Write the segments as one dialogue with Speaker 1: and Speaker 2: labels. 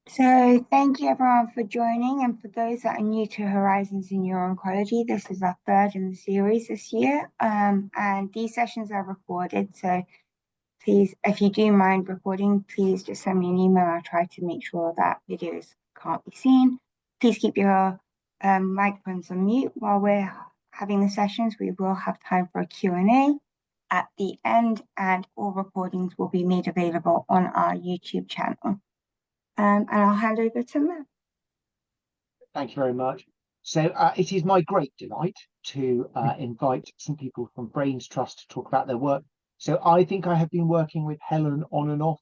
Speaker 1: So thank you everyone for joining, and for those that are new to Horizons in Neuro-oncology, this is our third in the series this year. And these sessions are recorded, so please, if you do mind recording, please just send me an email. I'll try to make sure that videos can't be seen. Please keep your microphones on mute while we're having the sessions. We will have time for a Q&A at the end, and all recordings will be made available on our YouTube channel. And I'll hand over to Matt.
Speaker 2: Thank you very much. So it is my great delight to invite some people from brainsTrust to talk about their work. So I think I have been working with Helen on and off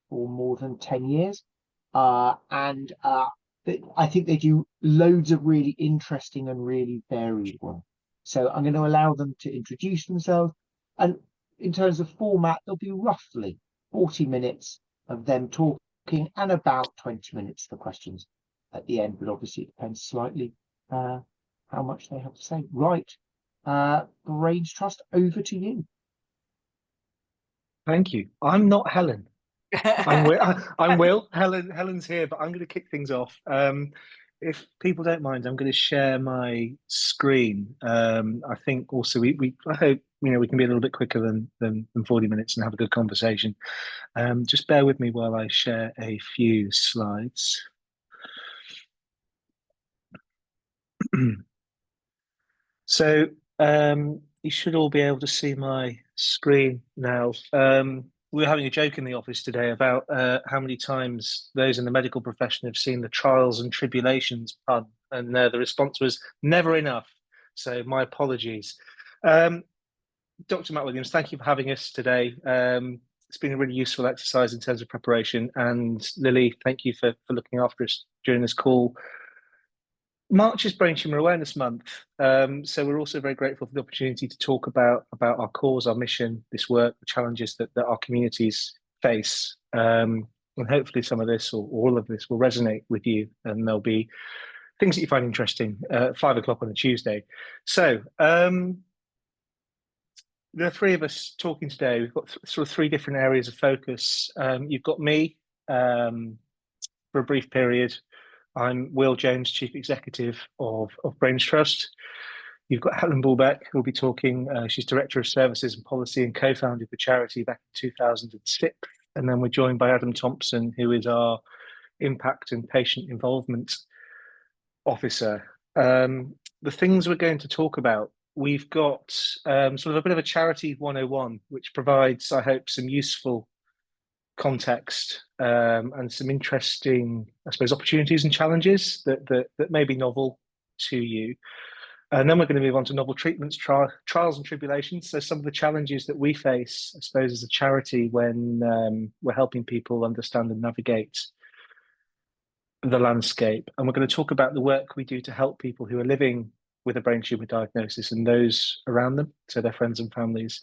Speaker 2: for more than 10 years. I think they do loads of really interesting and really varied work. So I'm going to allow them to introduce themselves. And in terms of format, there'll be roughly 40 minutes of them talking and about 20 minutes for questions at the end, but obviously it depends slightly how much they have to say. Right, brainsTrust, over to you.
Speaker 3: Thank you. I'm not Helen. I'm Will. Helen's here, but I'm going to kick things off. If people don't mind, I'm going to share my screen. I think also I hope we can be a little bit quicker than 40 minutes and have a good conversation. Just bear with me while I share a few slides. So you should all be able to see my screen now. We were having a joke in the office today about how many times those in the medical profession have seen the trials and tribulations pun, and the response was never enough. So my apologies. Dr. Matt Williams, thank you for having us today. It's been a really useful exercise in terms of preparation. And Lily, thank you for looking after us during this call. March is Brain Tumour Awareness Month, so we're also very grateful for the opportunity to talk about our cause, our mission, this work, the challenges that our communities face, and hopefully some of this or all of this will resonate with you, and there'll be things that you find interesting at 5 o'clock on a Tuesday. So there are three of us talking today. We've got sort of three different areas of focus. You've got me for a brief period. I'm Will Jones, Chief Executive of brainsTrust. You've got Helen Bulbeck, who'll be talking. She's Director of Services and Policy and co-founded the charity back in 2006. And then we're joined by Adam Thomson, who is our Impact and Patient Involvement Officer. The things we're going to talk about, we've got sort of a bit of a charity 101, which provides, I hope, some useful context and some interesting, I suppose, opportunities and challenges that may be novel to you. And then we're going to move on to novel treatments, trials and tribulations. So some of the challenges that we face, I suppose, as a charity when we're helping people understand and navigate the landscape. And we're going to talk about the work we do to help people who are living with a brain tumor diagnosis and those around them, so their friends and families.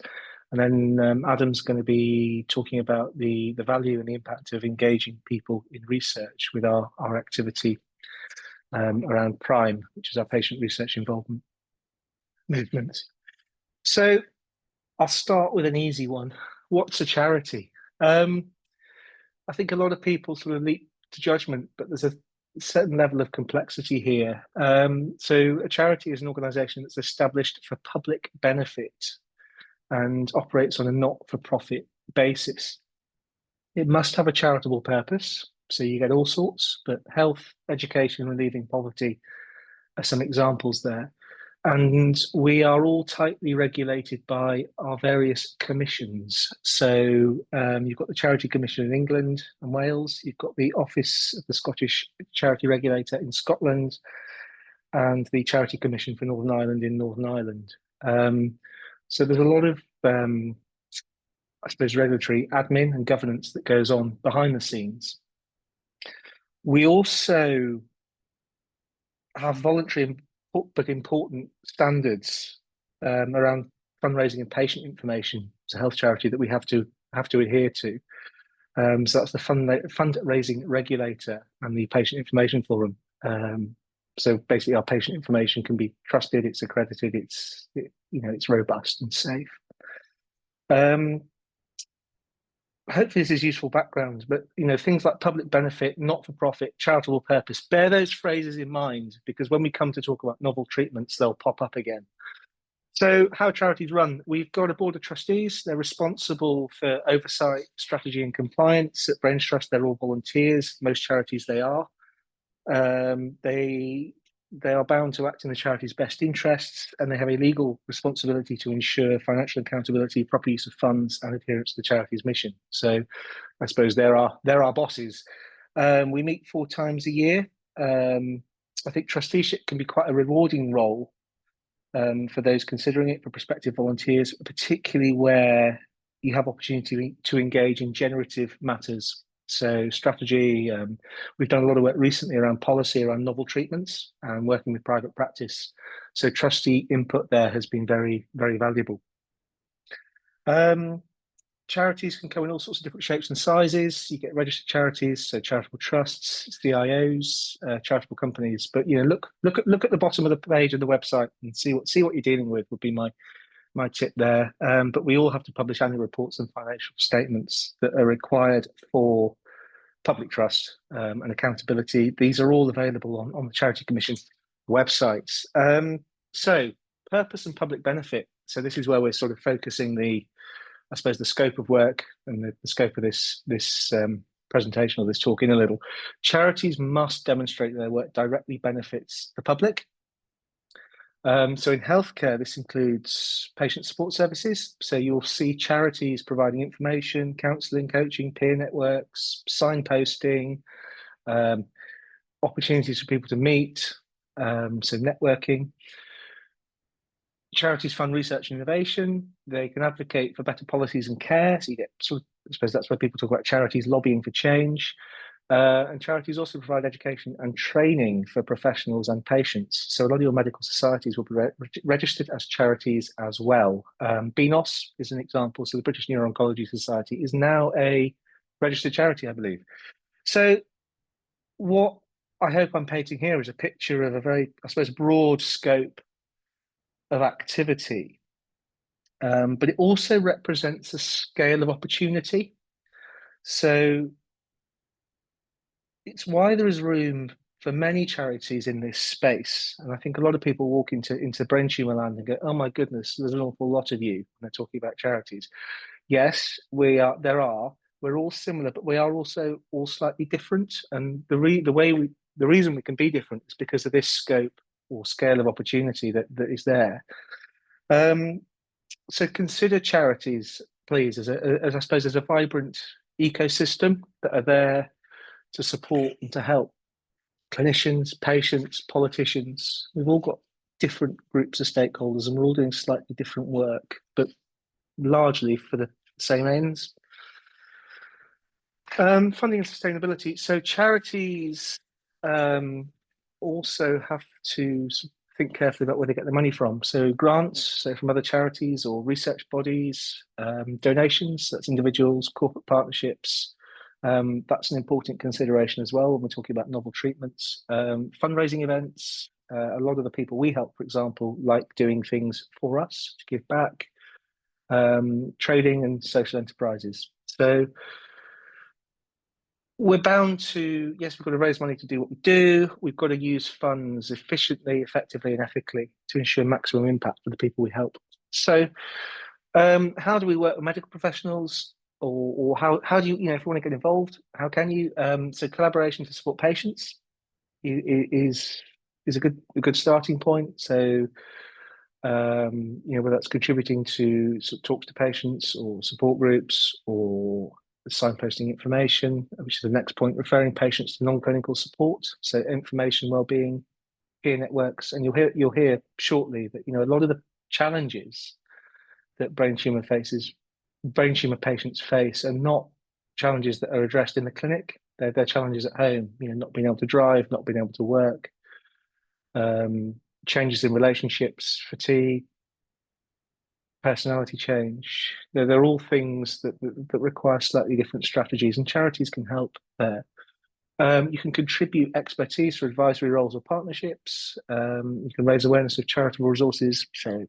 Speaker 3: And then Adam's going to be talking about the value and the impact of engaging people in research with our activity around PRIME, which is our patient research involvement movement. So I'll start with an easy one. What's a charity? I think a lot of people sort of leap to judgment, but there's a certain level of complexity here. So a charity is an organisation that's established for public benefit and operates on a not-for-profit basis. It must have a charitable purpose, so you get all sorts, but health, education, relieving poverty are some examples there. And we are all tightly regulated by our various commissions. So you've got the Charity Commission in England and Wales, you've got the Office of the Scottish Charity Regulator in Scotland, and the Charity Commission for Northern Ireland in Northern Ireland. So there's a lot of, I suppose, regulatory admin and governance that goes on behind the scenes. We also have voluntary but important standards around fundraising and patient information. It's a health charity that we have to adhere to. So that's the fundraising regulator and the patient information forum. So basically, our patient information can be trusted, it's accredited, it's robust and safe. hopefully this is useful background, but things like public benefit, not-for-profit, charitable purpose, bear those phrases in mind, because when we come to talk about novel treatments, they'll pop up again. So how charities run, we've got a board of trustees. They're responsible for oversight, strategy and compliance. At brainsTrust, they're all volunteers. Most charities they are. They are bound to act in the charity's best interests, and they have a legal responsibility to ensure financial accountability, proper use of funds, and adherence to the charity's mission. So I suppose they're our bosses. We meet 4 times a year. I think trusteeship can be quite a rewarding role for those considering it, for prospective volunteers, particularly where you have opportunity to engage in generative matters. So strategy, we've done a lot of work recently around policy, around novel treatments, and working with private practice. So trustee input there has been very, very valuable. Charities can come in all sorts of different shapes and sizes. You get registered charities, so charitable trusts, CIOs, charitable companies. But look at the bottom of the page of the website and see what you're dealing with. Would be my tip there. But we all have to publish annual reports and financial statements that are required for public trust and accountability. These are all available on the Charity Commission websites. So purpose and public benefit. So this is where we're sort of focusing the scope of work and the scope of this presentation or this talk in a little. Charities must demonstrate their work directly benefits the public. So in healthcare, this includes patient support services. So you'll see charities providing information, counselling, coaching, peer networks, signposting, opportunities for people to meet, so networking. Charities fund research and innovation. They can advocate for better policies and care. So you get I suppose that's where people talk about charities lobbying for change. And charities also provide education and training for professionals and patients. So a lot of your medical societies will be registered as charities as well. BNOS is an example. So the British Neuro-oncology Society is now a registered charity, I believe. So what I hope I'm painting here is a picture of a very, broad scope of activity, but it also represents a scale of opportunity. So it's why there is room for many charities in this space. And I think a lot of people walk into brain tumor land and go, oh my goodness, there's an awful lot of you when they're talking about charities. Yes, we're all similar, but we are also all slightly different. And the reason we can be different is because of this scope or scale of opportunity that is there. So consider charities, please, as a vibrant ecosystem that are there to support and to help clinicians, patients, politicians. We've all got different groups of stakeholders and we're all doing slightly different work, but largely for the same ends. Funding and sustainability. So charities also have to think carefully about where they get the money from. So grants, so from other charities or research bodies, donations, that's individuals, corporate partnerships. That's an important consideration as well when we're talking about novel treatments. Fundraising events, a lot of the people we help, for example, like doing things for us to give back. Trading and social enterprises. So we're bound to, yes, we've got to raise money to do what we do. We've got to use funds efficiently, effectively, and ethically to ensure maximum impact for the people we help. So how do we work with medical professionals? Or how do you, if you want to get involved, how can you? So collaboration to support patients is a good starting point. So whether that's contributing to talks to patients or support groups or signposting information, which is the next point, referring patients to non-clinical support, so information, well-being, peer networks, and you'll hear shortly that a lot of the challenges that brain tumor patients face are not challenges that are addressed in the clinic. They're challenges at home, not being able to drive, not being able to work, changes in relationships, fatigue, personality change. They're all things that require slightly different strategies, and charities can help there. You can contribute expertise for advisory roles or partnerships. You can raise awareness of charitable resources, so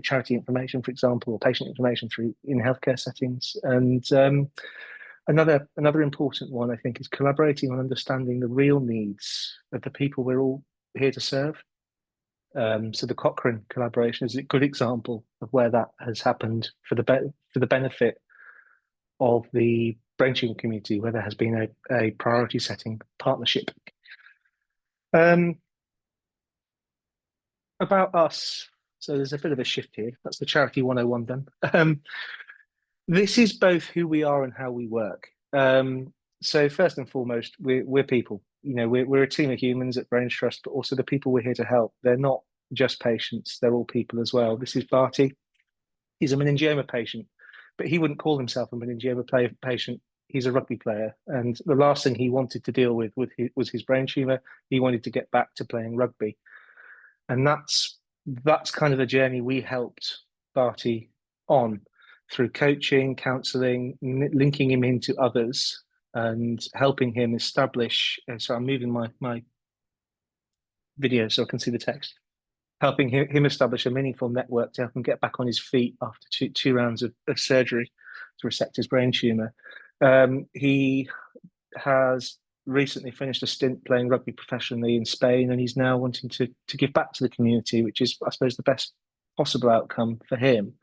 Speaker 3: charity information, for example, or patient information in healthcare settings. And Another important one, I think, is collaborating on understanding the real needs of the people we're all here to serve. So the Cochrane collaboration is a good example of where that has happened for the benefit of the brain tumor community, where there has been a priority setting partnership. About us, so there's a bit of a shift here. That's the Charity 101 done. This is both who we are and how we work. So first and foremost, we're people. You know, we're a team of humans at brainsTrust, but also the people we're here to help. They're not just patients; they're all people as well. This is Barty. He's a meningioma patient, but he wouldn't call himself a meningioma patient. He's a rugby player, and the last thing he wanted to deal with was his brain tumor. He wanted to get back to playing rugby, and that's kind of the journey we helped Barty on through coaching, counselling, linking him into others, and helping him establish. So I'm moving my video so I can see the text. Helping him establish a meaningful network to help him get back on his feet after two rounds of surgery to resect his brain tumor. He has recently finished a stint playing rugby professionally in Spain, and he's now wanting to give back to the community, which is, I suppose, the best possible outcome for him.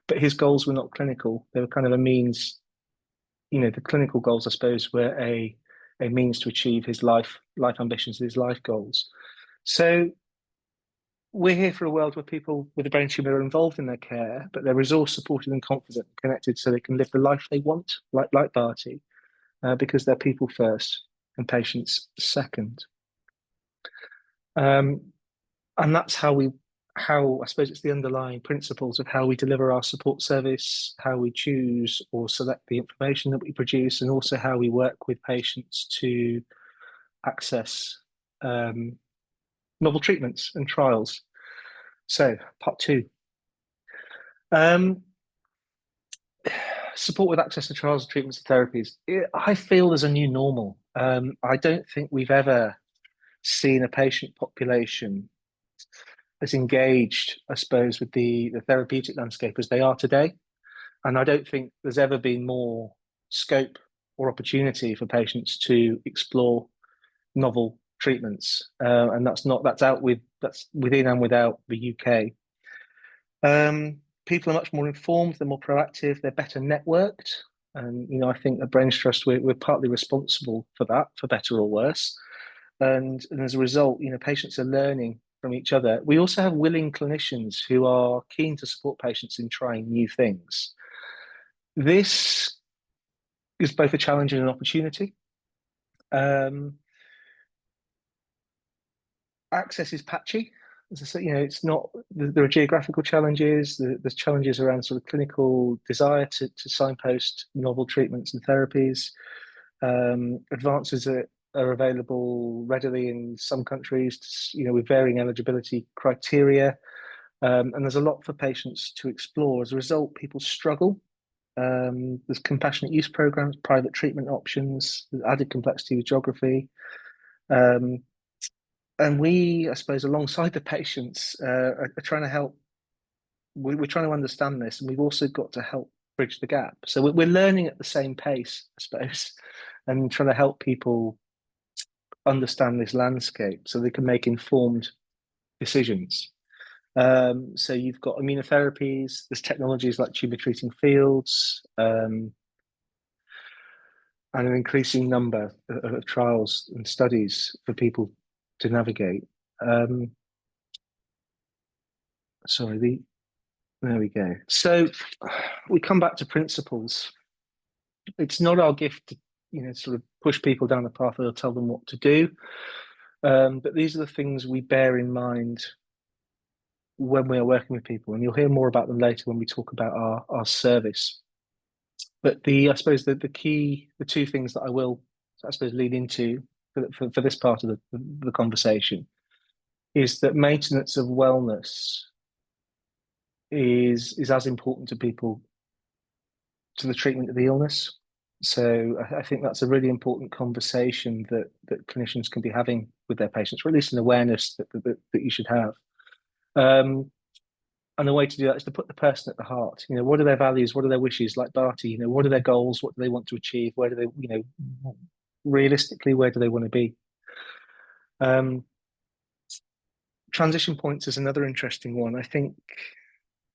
Speaker 3: But his goals were not clinical; they were kind of a means. You know, the clinical goals, I suppose, were a means to achieve his life ambitions, his life goals. So we're here for a world where people with a brain tumor are involved in their care, but they're resource supported and confident, and connected, so they can live the life they want, like Barty, because they're people first and patients second. And that's how I suppose it's the underlying principles of how we deliver our support service, how we choose or select the information that we produce, and also how we work with patients to access novel treatments and trials. So, part 2. Support with access to trials, treatments, and therapies. I feel there's a new normal. I don't think we've ever seen a patient population as engaged, I suppose, with the therapeutic landscape as they are today. And I don't think there's ever been more scope or opportunity for patients to explore novel treatments. And that's within and without the UK. People are much more informed, they're more proactive, they're better networked. And, you know, I think at brainsTrust, we're partly responsible for that, for better or worse. And as a result, you know, patients are learning from each other. We also have willing clinicians who are keen to support patients in trying new things. This is both a challenge and an opportunity. Access is patchy. As I say, you know, it's not. There are geographical challenges. There's challenges around sort of clinical desire to signpost novel treatments and therapies. Advances are available readily in some countries, you know, with varying eligibility criteria. And there's a lot for patients to explore. As a result, people struggle. There's compassionate use programs, private treatment options, added complexity with geography. And we, I suppose, alongside the patients, are trying to help. We're trying to understand this, and we've also got to help bridge the gap. So we're learning at the same pace, I suppose, and trying to help people understand this landscape so they can make informed decisions. So you've got immunotherapies, there's technologies like tumor treating fields, and an increasing number of trials and studies for people to navigate. There we go. So we come back to principles. It's not our gift to, you know, sort of push people down the path or tell them what to do. But these are the things we bear in mind when we are working with people, and you'll hear more about them later when we talk about our service. But I suppose the two things that I will, I suppose, lead into for this part of the conversation is that maintenance of wellness is as important to people to the treatment of the illness. So I think that's a really important conversation that clinicians can be having with their patients, or at least an awareness that you should have. And the way to do that is to put the person at the heart. You know, what are their values? What are their wishes? Like Barty, you know, what are their goals? What do they want to achieve? Where do they, you know, realistically, where do they want to be? Transition points is another interesting one. I think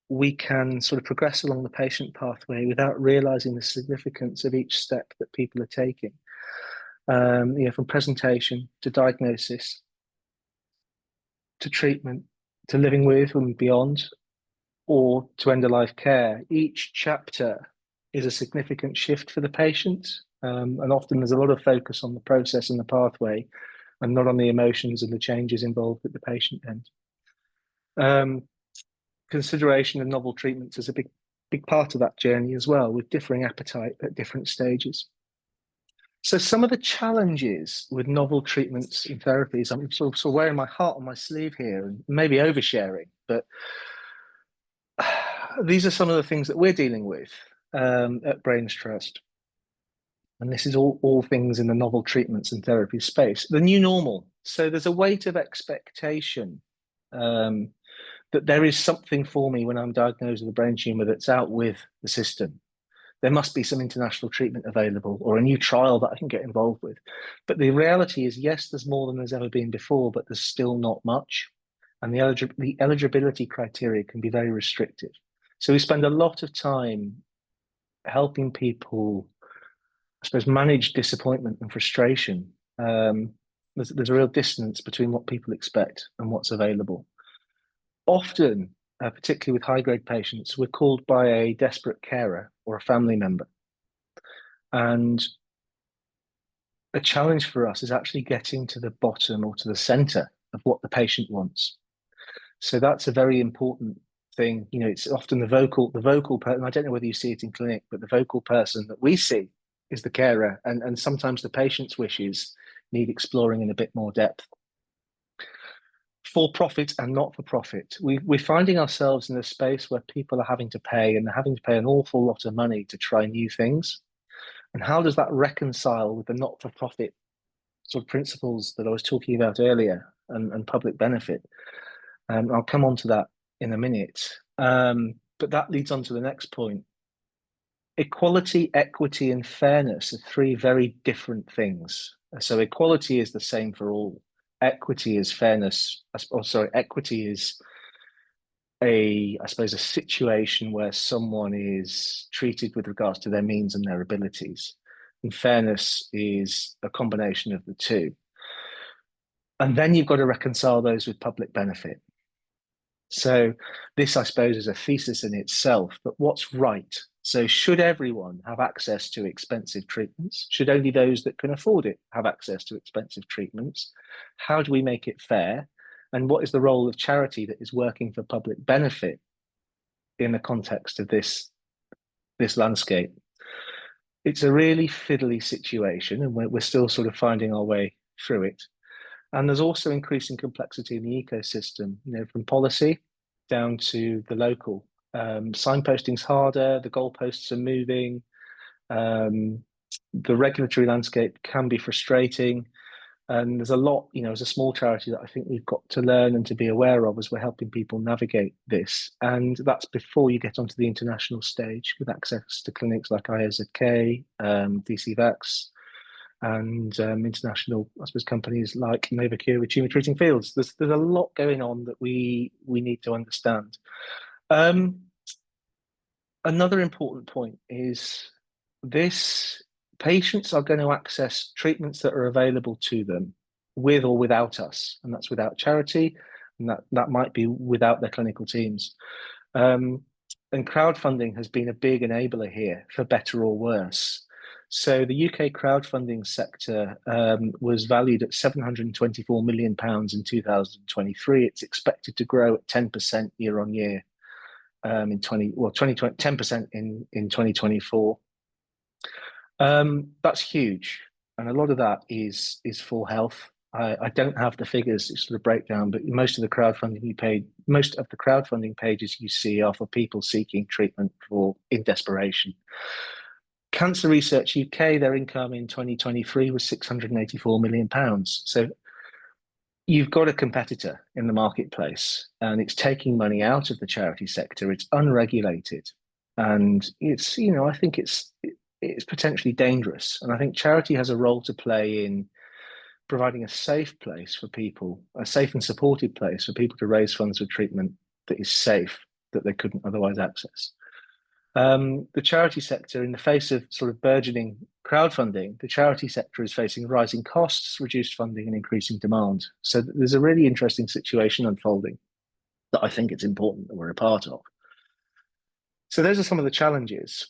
Speaker 3: we can sort of progress along the patient pathway without realizing the significance of each step that people are taking. You know, from presentation to diagnosis to treatment to living with and beyond, or to end of life care. Each chapter is a significant shift for the patient, and often there's a lot of focus on the process and the pathway, and not on the emotions and the changes involved at the patient end. Consideration of novel treatments is a big part of that journey as well, with differing appetite at different stages. So some of the challenges with novel treatments and therapies, I'm sort of wearing my heart on my sleeve here and maybe oversharing, but these are some of the things that we're dealing with at brainsTrust. And this is all things in the novel treatments and therapy space. The new normal. So there's a weight of expectation that there is something for me when I'm diagnosed with a brain tumor that's out with the system. There must be some international treatment available or a new trial that I can get involved with. But the reality is, yes, there's more than there's ever been before, but there's still not much. And the eligibility criteria can be very restrictive. So we spend a lot of time helping people, I suppose, manage disappointment and frustration. There's a real distance between what people expect and what's available. Often, particularly with high-grade patients, we're called by a desperate carer or a family member. And a challenge for us is actually getting to the bottom or to the center of what the patient wants. So that's a very important thing. You know, it's often the vocal person. I don't know whether you see it in clinic, but the vocal person that we see is the carer, and sometimes the patient's wishes need exploring in a bit more depth. For profit and not for profit, we're finding ourselves in a space where people are having to pay, and they're having to pay an awful lot of money to try new things. And how does that reconcile with the not-for-profit sort of principles that I was talking about earlier and public benefit? I'll come on to that in a minute. But that leads on to the next point. Equality, equity, and fairness are three very different things. So equality is the same for all. Equity is fairness. Equity is I suppose, a situation where someone is treated with regards to their means and their abilities. And fairness is a combination of the two. And then you've got to reconcile those with public benefit. So this, I suppose, is a thesis in itself, but what's right? So should everyone have access to expensive treatments? Should only those that can afford it have access to expensive treatments? How do we make it fair? And what is the role of charity that is working for public benefit in the context of this landscape? It's a really fiddly situation, and we're still sort of finding our way through it. And there's also increasing complexity in the ecosystem, you know, from policy down to the local. Signposting's harder, the goalposts are moving, the regulatory landscape can be frustrating. And there's a lot, you know, as a small charity that I think we've got to learn and to be aware of as we're helping people navigate this. And that's before you get onto the international stage with access to clinics like IOZK, DCVax, and international, I suppose, companies like Novacure with tumor treating fields. There's a lot going on that we need to understand. Another important point is this: patients are going to access treatments that are available to them with or without us, and that's without charity, and that might be without their clinical teams. And crowdfunding has been a big enabler here, for better or worse. So the UK crowdfunding sector was valued at £724 million in 2023. It's expected to grow at 10% year on year in 10% in 2024. That's huge, and a lot of that is for health. I don't have the figures, it's sort of breakdown, but most of the crowdfunding pages you see are for people seeking treatment in desperation. Cancer Research UK, their income in 2023 was £684 million. So you've got a competitor in the marketplace, and it's taking money out of the charity sector. It's unregulated, and I think it's potentially dangerous. And I think charity has a role to play in providing a safe place for people, a safe and supported place for people to raise funds for treatment that is safe, that they couldn't otherwise access. The charity sector, in the face of sort of burgeoning crowdfunding, the charity sector is facing rising costs, reduced funding, and increasing demand. So there's a really interesting situation unfolding that I think it's important that we're a part of. So those are some of the challenges.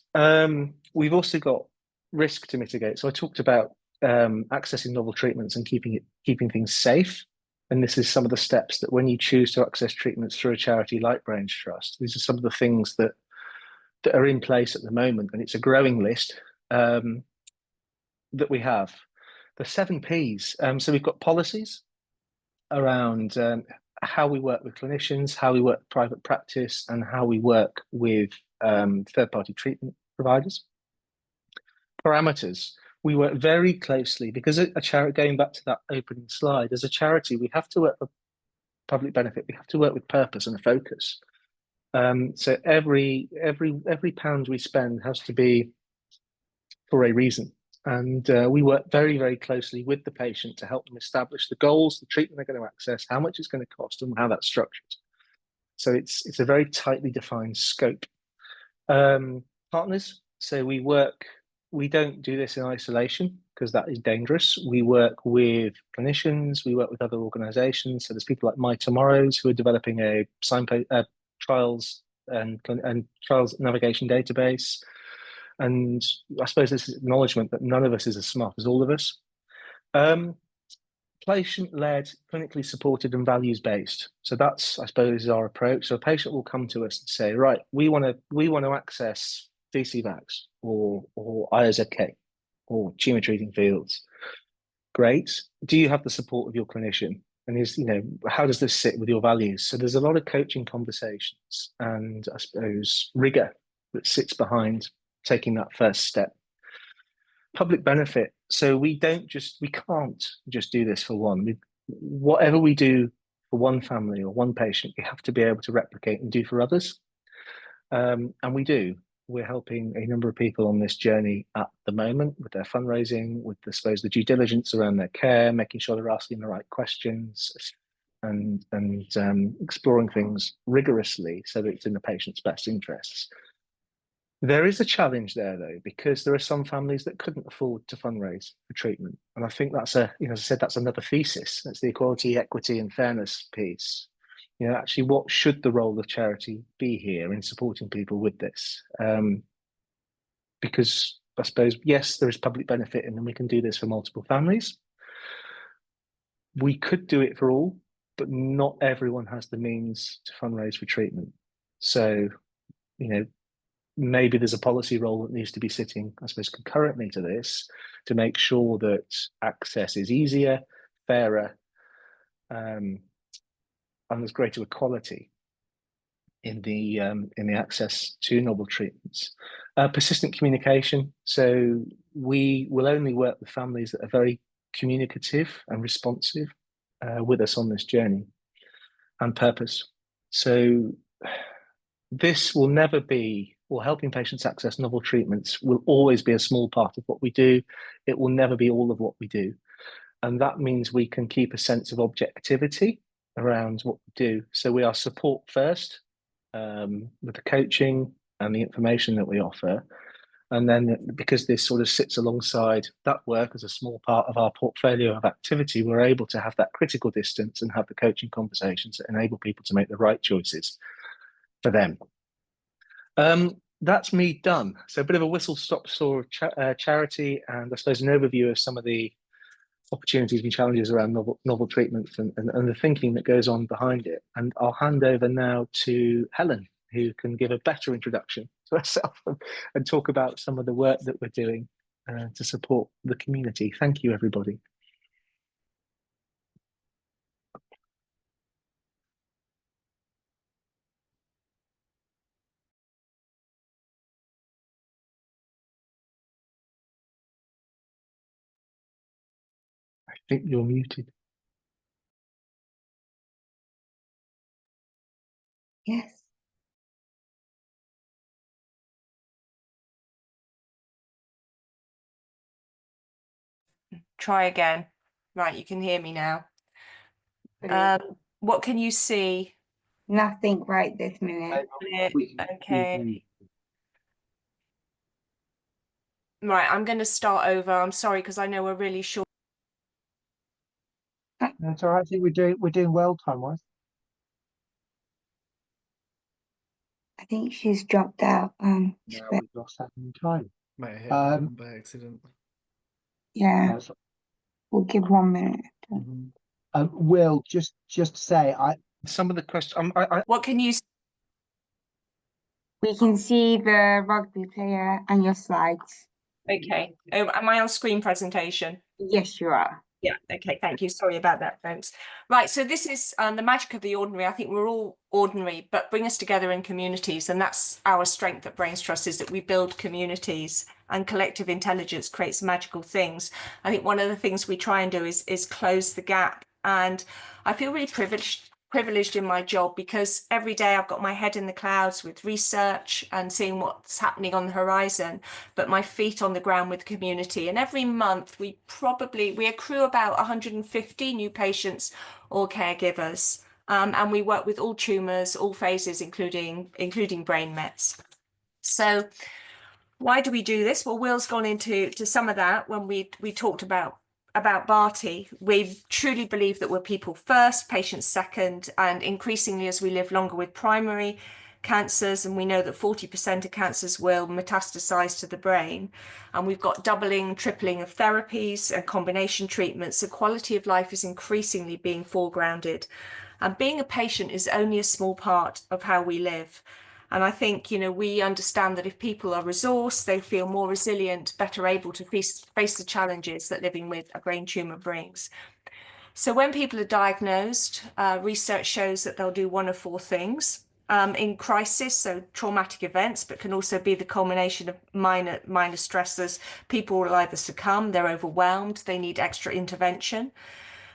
Speaker 3: We've also got risk to mitigate. So I talked about accessing novel treatments and keeping things safe. And this is some of the steps that when you choose to access treatments through a charity like brainsTrust, these are some of the things that are in place at the moment, and it's a growing list that we have. The 7Ps. So we've got policies around how we work with clinicians, how we work with private practice, and how we work with third-party treatment providers. Parameters. We work very closely because a charity, going back to that opening slide, as a charity, we have to work for public benefit. We have to work with purpose and a focus. So every pound we spend has to be for a reason. And we work very, very closely with the patient to help them establish the goals, the treatment they're going to access, how much it's going to cost, and how that's structured. So it's a very tightly defined scope. Partners. So we don't do this in isolation because that is dangerous. We work with clinicians, we work with other organizations. So there's people like My Tomorrows who are developing a trials and trials navigation database. And I suppose this is acknowledgement that none of us is as smart as all of us. Patient-led, clinically supported, and values-based. So that's, I suppose, our approach. So a patient will come to us and say, right, we want to access DCVax or IOZK or tumor treating fields. Great. Do you have the support of your clinician? And how does this sit with your values? So there's a lot of coaching conversations and I suppose rigor that sits behind taking that first step. Public benefit. So we can't just do this for one. Whatever we do for one family or one patient, we have to be able to replicate and do for others. And we do. We're helping a number of people on this journey at the moment with their fundraising, with the due diligence around their care, making sure they're asking the right questions and exploring things rigorously so that it's in the patient's best interests. There is a challenge there, though, because there are some families that couldn't afford to fundraise for treatment. And I think that's as I said, that's another thesis. That's the equality, equity, and fairness piece. Actually, what should the role of charity be here in supporting people with this? Because I suppose, yes, there is public benefit, and then we can do this for multiple families. We could do it for all, but not everyone has the means to fundraise for treatment. So, maybe there's a policy role that needs to be sitting, I suppose, concurrently to this to make sure that access is easier, fairer, and there's greater equality in the access to novel treatments. Persistent communication. So we will only work with families that are very communicative and responsive with us on this journey, and purpose. So this will never be, or helping patients access novel treatments will always be a small part of what we do. It will never be all of what we do. And that means we can keep a sense of objectivity around what we do. So we are support first with the coaching and the information that we offer. And then because this sort of sits alongside that work as a small part of our portfolio of activity, we're able to have that critical distance and have the coaching conversations that enable people to make the right choices for them. That's me done. So a bit of a whistle-stop tour of charity, and I suppose an overview of some of the opportunities and challenges around novel treatments and the thinking that goes on behind it. And I'll hand over now to Helen, who can give a better introduction to herself and talk about some of the work that we're doing to support the community. Thank you, everybody. I think you're muted.
Speaker 1: Yes.
Speaker 4: Try again. Right, you can hear me now.
Speaker 1: Brilliant.
Speaker 4: What can you see?
Speaker 1: Nothing right this minute.
Speaker 4: Okay. Right, I'm going to start over. I'm sorry because I know we're really short.
Speaker 2: That's all right. I think we're doing well time-wise.
Speaker 1: I think she's dropped out.
Speaker 2: No, we've lost that in time.
Speaker 5: Might have hit a button by accident.
Speaker 1: Yeah,
Speaker 2: That's
Speaker 1: we'll give 1 minute.
Speaker 2: Will, just to say,
Speaker 3: Some of the questions,
Speaker 4: What can you
Speaker 1: We can see the rugby player and your slides.
Speaker 4: Okay. Am I on screen presentation?
Speaker 1: Yes, you are.
Speaker 4: Yeah, okay, thank you. Sorry about that, folks. Right, so this is the magic of the ordinary. I think we're all ordinary, but bring us together in communities. And that's our strength at brainsTrust, is that we build communities and collective intelligence creates magical things. I think one of the things we try and do is close the gap. And I feel really privileged in my job because every day I've got my head in the clouds with research and seeing what's happening on the horizon, but my feet on the ground with the community. And every month we accrue about 150 new patients or caregivers. And we work with all tumours, all phases, including brain mets. So why do we do this? Well, Will's gone into some of that when we talked about Barty. We truly believe that we're people first, patients second, and increasingly as we live longer with primary cancers, and we know that 40% of cancers will metastasize to the brain, and we've got doubling, tripling of therapies and combination treatments, so quality of life is increasingly being foregrounded. And being a patient is only a small part of how we live. And I think, we understand that if people are resourced, they feel more resilient, better able to face the challenges that living with a brain tumor brings. So when people are diagnosed, research shows that they'll do one of four things. In crisis, so traumatic events, but can also be the culmination of minor stressors. People will either succumb, they're overwhelmed, they need extra intervention.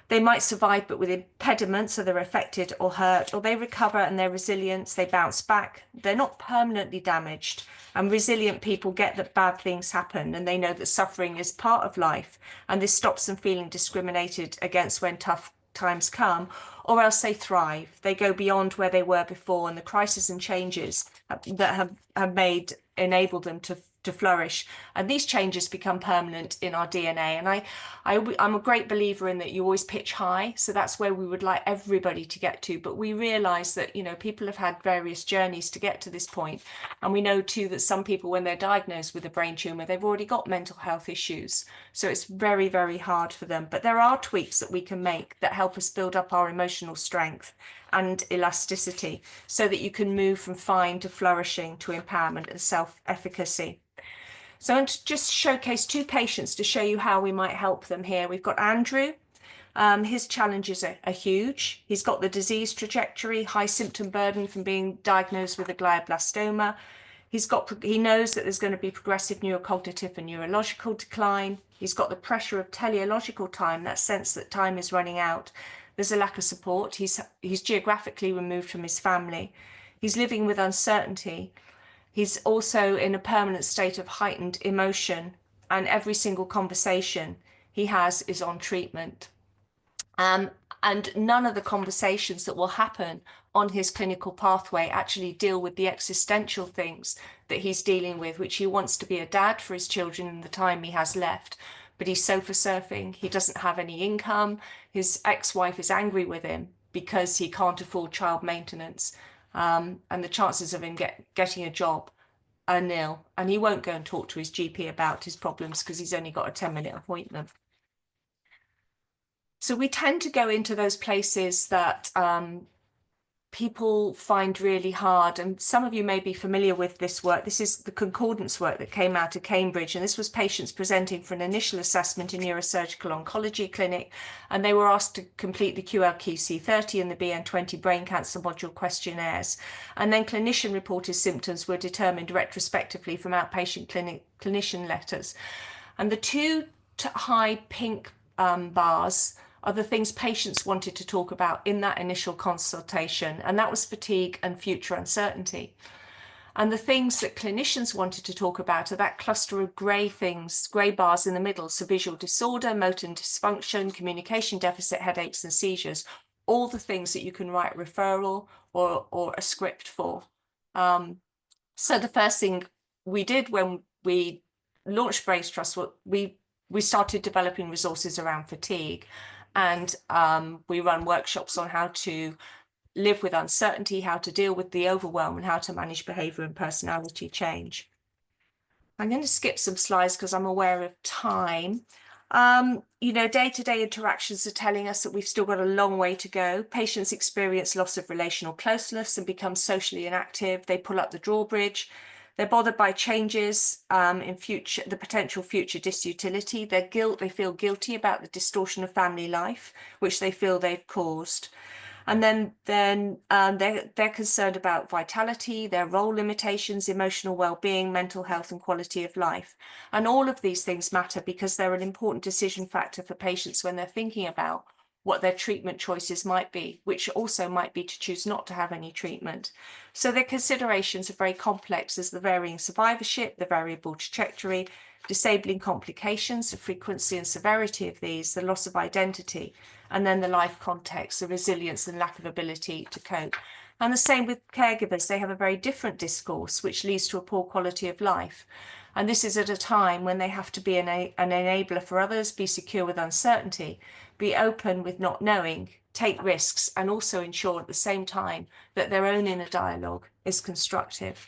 Speaker 4: They might survive, but with impediments, so they're affected or hurt, or they recover and they're resilient, they bounce back. They're not permanently damaged. And resilient people get that bad things happen and they know that suffering is part of life. And this stops them feeling discriminated against when tough times come, or else they thrive. They go beyond where they were before, and the crises and changes that have enabled them to flourish, and these changes become permanent in our DNA. And I'm a great believer in that you always pitch high, so that's where we would like everybody to get to, but we realize that people have had various journeys to get to this point, and we know too that some people, when they're diagnosed with a brain tumor, they've already got mental health issues, so it's very, very hard for them. But there are tweaks that we can make that help us build up our emotional strength and elasticity so that you can move from fine to flourishing to empowerment and self-efficacy. So I'm going to just showcase two patients to show you how we might help them here. We've got Andrew. His challenges are huge. He's got the disease trajectory, high symptom burden from being diagnosed with a glioblastoma. He knows that there's going to be progressive neurocognitive and neurological decline. He's got the pressure of teleological time, that sense that time is running out. There's a lack of support. He's geographically removed from his family. He's living with uncertainty. He's also in a permanent state of heightened emotion, and every single conversation he has is on treatment. And none of the conversations that will happen on his clinical pathway actually deal with the existential things that he's dealing with, which he wants to be a dad for his children in the time he has left. But he's sofa surfing, he doesn't have any income, his ex-wife is angry with him because he can't afford child maintenance. And the chances of him getting a job are nil, and he won't go and talk to his GP about his problems because he's only got a 10-minute appointment. So we tend to go into those places that people find really hard, and some of you may be familiar with this work. This is the concordance work that came out of Cambridge, and this was patients presenting for an initial assessment in neurosurgical oncology clinic, and they were asked to complete the QLQC30 and the BN20 brain cancer module questionnaires, and then clinician reported symptoms were determined retrospectively from outpatient clinician letters. And the two high pink bars are the things patients wanted to talk about in that initial consultation, and that was fatigue and future uncertainty. And the things that clinicians wanted to talk about are that cluster of grey things, grey bars in the middle, so visual disorder, motor dysfunction, communication deficit, headaches and seizures, all the things that you can write a referral or a script for. So the first thing we did when we launched brainsTrust, we started developing resources around fatigue, and we run workshops on how to live with uncertainty, how to deal with the overwhelm, and how to manage behavior and personality change. I'm going to skip some slides because I'm aware of time. You know, day-to-day interactions are telling us that we've still got a long way to go. Patients experience loss of relational closeness and become socially inactive. They pull up the drawbridge. They're bothered by changes in the potential future disutility. They feel guilty about the distortion of family life, which they feel they've caused. And then they're concerned about vitality, their role limitations, emotional well-being, mental health and quality of life. And all of these things matter because they're an important decision factor for patients when they're thinking about what their treatment choices might be, which also might be to choose not to have any treatment. So their considerations are very complex as the varying survivorship, the variable trajectory, disabling complications, the frequency and severity of these, the loss of identity, and then the life context, the resilience and lack of ability to cope. And the same with caregivers. They have a very different discourse, which leads to a poor quality of life. And this is at a time when they have to be an enabler for others, be secure with uncertainty, be open with not knowing, take risks, and also ensure at the same time that their own inner dialogue is constructive.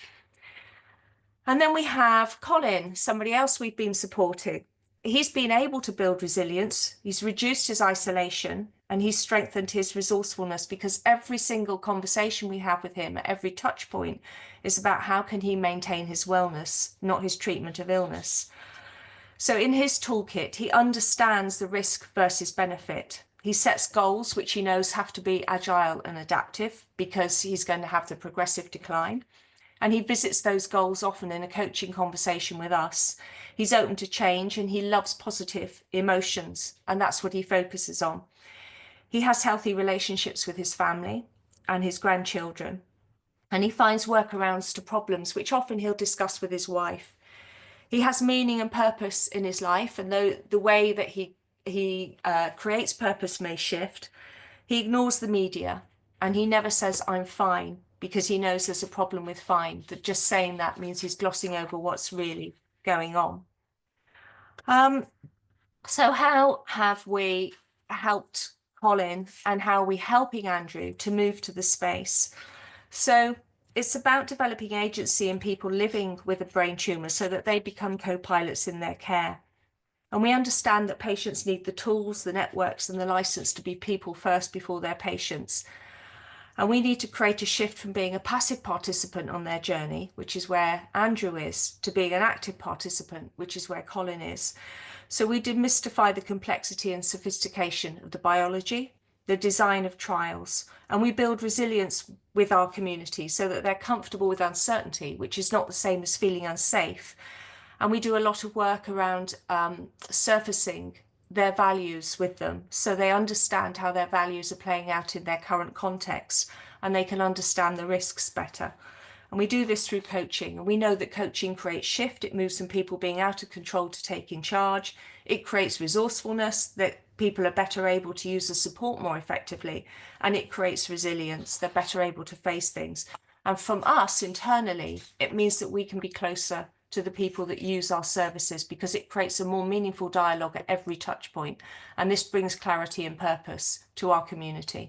Speaker 4: And then we have Colin, somebody else we've been supporting. He's been able to build resilience, he's reduced his isolation, and he's strengthened his resourcefulness because every single conversation we have with him at every touch point is about how can he maintain his wellness, not his treatment of illness. So in his toolkit, he understands the risk versus benefit. He sets goals which he knows have to be agile and adaptive because he's going to have the progressive decline. And he visits those goals often in a coaching conversation with us. He's open to change and he loves positive emotions, and that's what he focuses on. He has healthy relationships with his family and his grandchildren, and he finds workarounds to problems, which often he'll discuss with his wife. He has meaning and purpose in his life, and though the way that he creates purpose may shift, he ignores the media, and he never says, "I'm fine," because he knows there's a problem with fine, that just saying that means he's glossing over what's really going on. So how have we helped Colin, and how are we helping Andrew to move to the space? So it's about developing agency in people living with a brain tumour so that they become co-pilots in their care. And we understand that patients need the tools, the networks and the license to be people first before they're patients. And we need to create a shift from being a passive participant on their journey, which is where Andrew is, to being an active participant, which is where Colin is. So we demystify the complexity and sophistication of the biology, the design of trials, and we build resilience with our community so that they're comfortable with uncertainty, which is not the same as feeling unsafe. And we do a lot of work around surfacing their values with them so they understand how their values are playing out in their current context and they can understand the risks better. And we do this through coaching, and we know that coaching creates shift. It moves from people being out of control to taking charge. It creates resourcefulness, that people are better able to use the support more effectively, and it creates resilience. They're better able to face things. And from us internally, it means that we can be closer to the people that use our services because it creates a more meaningful dialogue at every touch point. And this brings clarity and purpose to our community.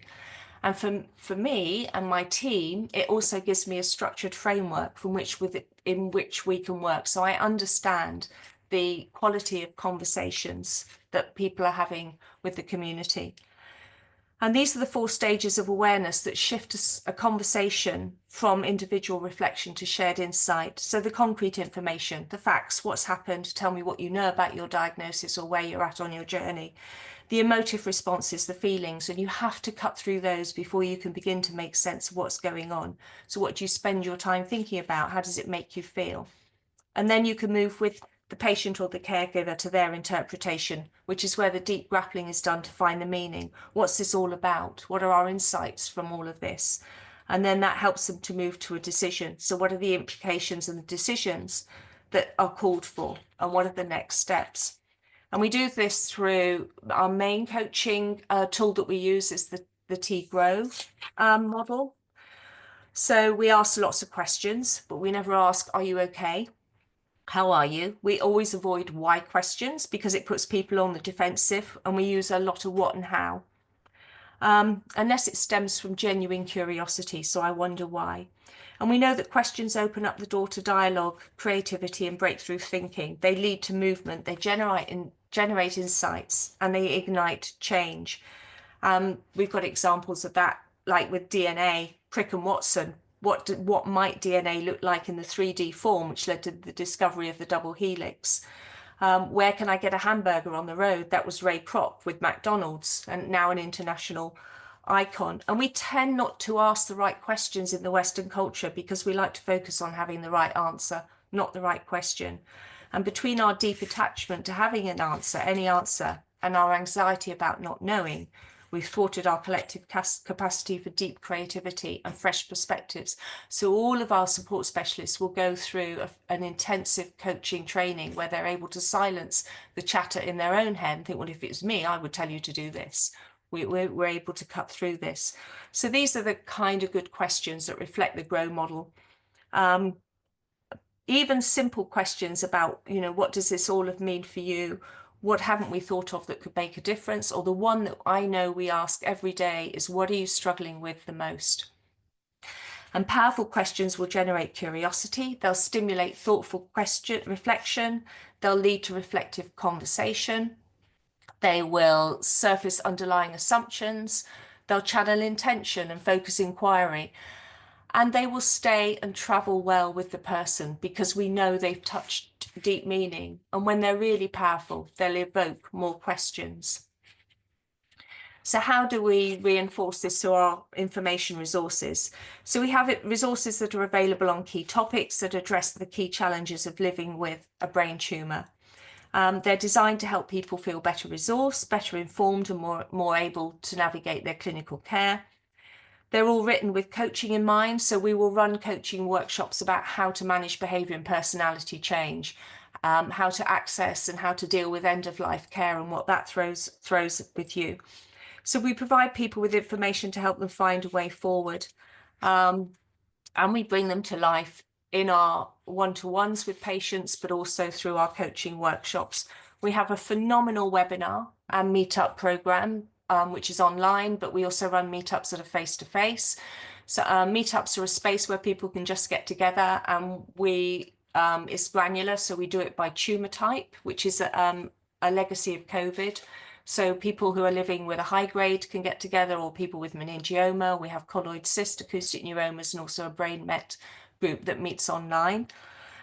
Speaker 4: And for me and my team, it also gives me a structured framework in which we can work. So I understand the quality of conversations that people are having with the community. And these are the 4 stages of awareness that shift a conversation from individual reflection to shared insight. So the concrete information, the facts, what's happened, tell me what you know about your diagnosis or where you're at on your journey. The emotive responses, the feelings, and you have to cut through those before you can begin to make sense of what's going on. So what do you spend your time thinking about? How does it make you feel? And then you can move with the patient or the caregiver to their interpretation, which is where the deep grappling is done to find the meaning. What's this all about? What are our insights from all of this? And then that helps them to move to a decision. So what are the implications and the decisions that are called for? And what are the next steps? And we do this through our main coaching tool that we use is the T-GROW model. So we ask lots of questions, but we never ask, are you okay? How are you? We always avoid why questions because it puts people on the defensive, and we use a lot of what and how. Unless it stems from genuine curiosity, so I wonder why. And we know that questions open up the door to dialogue, creativity, and breakthrough thinking. They lead to movement, they generate insights, and they ignite change. We've got examples of that, like with DNA, Crick and Watson. What might DNA look like in the 3D form, which led to the discovery of the double helix? Where can I get a hamburger on the road? That was Ray Kroc with McDonald's, and now an international icon. And we tend not to ask the right questions in the Western culture because we like to focus on having the right answer, not the right question. And between our deep attachment to having an answer, any answer, and our anxiety about not knowing, we've thwarted our collective capacity for deep creativity and fresh perspectives. So all of our support specialists will go through an intensive coaching training where they're able to silence the chatter in their own head and think, well, if it was me, I would tell you to do this. We're able to cut through this. So these are the kind of good questions that reflect the GROW model. Even simple questions about, what does this all mean for you? What haven't we thought of that could make a difference? Or the one that I know we ask every day is, what are you struggling with the most? And powerful questions will generate curiosity. They'll stimulate thoughtful reflection. They'll lead to reflective conversation. They will surface underlying assumptions. They'll channel intention and focus inquiry. And they will stay and travel well with the person because we know they've touched deep meaning. And when they're really powerful, they'll evoke more questions. So how do we reinforce this to our information resources? So we have resources that are available on key topics that address the key challenges of living with a brain tumour. They're designed to help people feel better resourced, better informed, and more able to navigate their clinical care. They're all written with coaching in mind, so we will run coaching workshops about how to manage behaviour and personality change, how to access and how to deal with end-of-life care and what that throws with you. So we provide people with information to help them find a way forward, and we bring them to life in our one-to-ones with patients, but also through our coaching workshops. We have a phenomenal webinar and meetup program, which is online, but we also run meetups that are face-to-face. So meetups are a space where people can just get together, and it's granular, so we do it by tumour type, which is a legacy of COVID. So people who are living with a high grade can get together, or people with meningioma. We have colloid cyst, acoustic neuromas, and also a brain met group that meets online.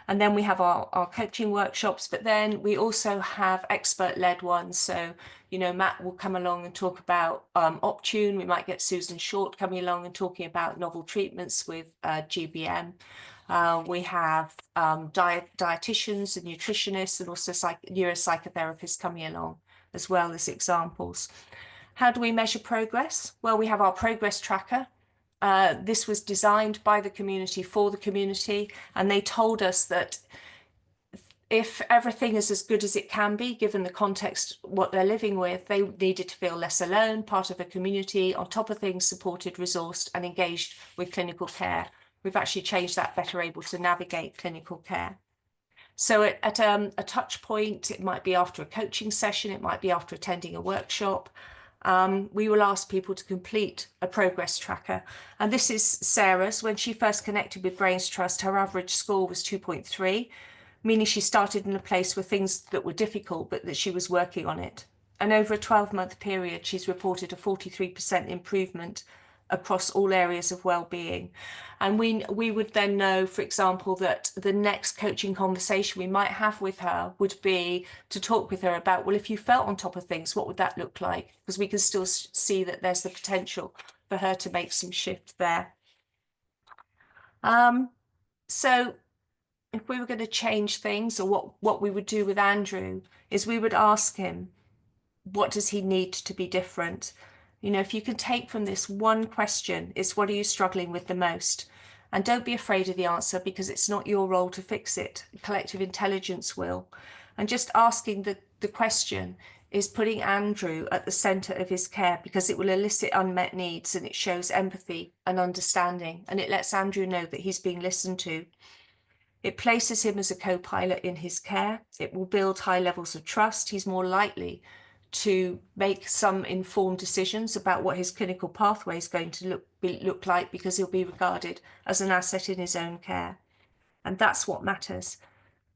Speaker 4: And then we have our coaching workshops, but then we also have expert-led ones. So, Matt will come along and talk about Optune. We might get Susan Short coming along and talking about novel treatments with GBM. We have dietitians and nutritionists and also neuropsychotherapists coming along as well as examples. How do we measure progress? Well, we have our progress tracker. This was designed by the community for the community, and they told us that if everything is as good as it can be, given the context, what they're living with, they needed to feel less alone, part of a community, on top of things, supported, resourced, and engaged with clinical care. We've actually changed that, better able to navigate clinical care. So at a touch point, it might be after a coaching session, it might be after attending a workshop. We will ask people to complete a progress tracker. And this is Sarah's. When she first connected with brainsTrust, her average score was 2.3, meaning she started in a place where things that were difficult, but that she was working on it. And over a 12-month period, she's reported a 43% improvement across all areas of well-being. And we would then know, for example, that the next coaching conversation we might have with her would be to talk with her about, well, if you felt on top of things, what would that look like? Because we can still see that there's the potential for her to make some shift there. So if we were going to change things, or what we would do with Andrew is we would ask him, what does he need to be different? You know, if you can take from this one question, it's what are you struggling with the most? And don't be afraid of the answer, because it's not your role to fix it. Collective intelligence will. And just asking the question is putting Andrew at the centre of his care, because it will elicit unmet needs, and it shows empathy and understanding, and it lets Andrew know that he's being listened to. It places him as a co-pilot in his care. It will build high levels of trust. He's more likely to make some informed decisions about what his clinical pathway is going to look like, because he'll be regarded as an asset in his own care. And that's what matters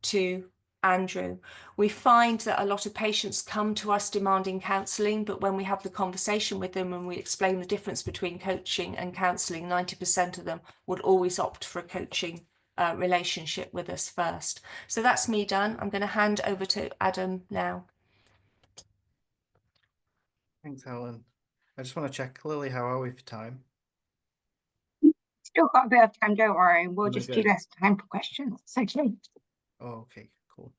Speaker 4: to Andrew. We find that a lot of patients come to us demanding counselling, but when we have the conversation with them and we explain the difference between coaching and counselling, 90% of them would always opt for a coaching relationship with us first. So that's me done. I'm going to hand over to Adam now.
Speaker 5: Thanks, Helen. I just want to check, Lily, how are we for time?
Speaker 1: Still got a bit of time, don't worry. We'll
Speaker 5: We're
Speaker 1: just do
Speaker 5: good.
Speaker 1: less time for questions. It's okay.
Speaker 5: Oh, okay, cool.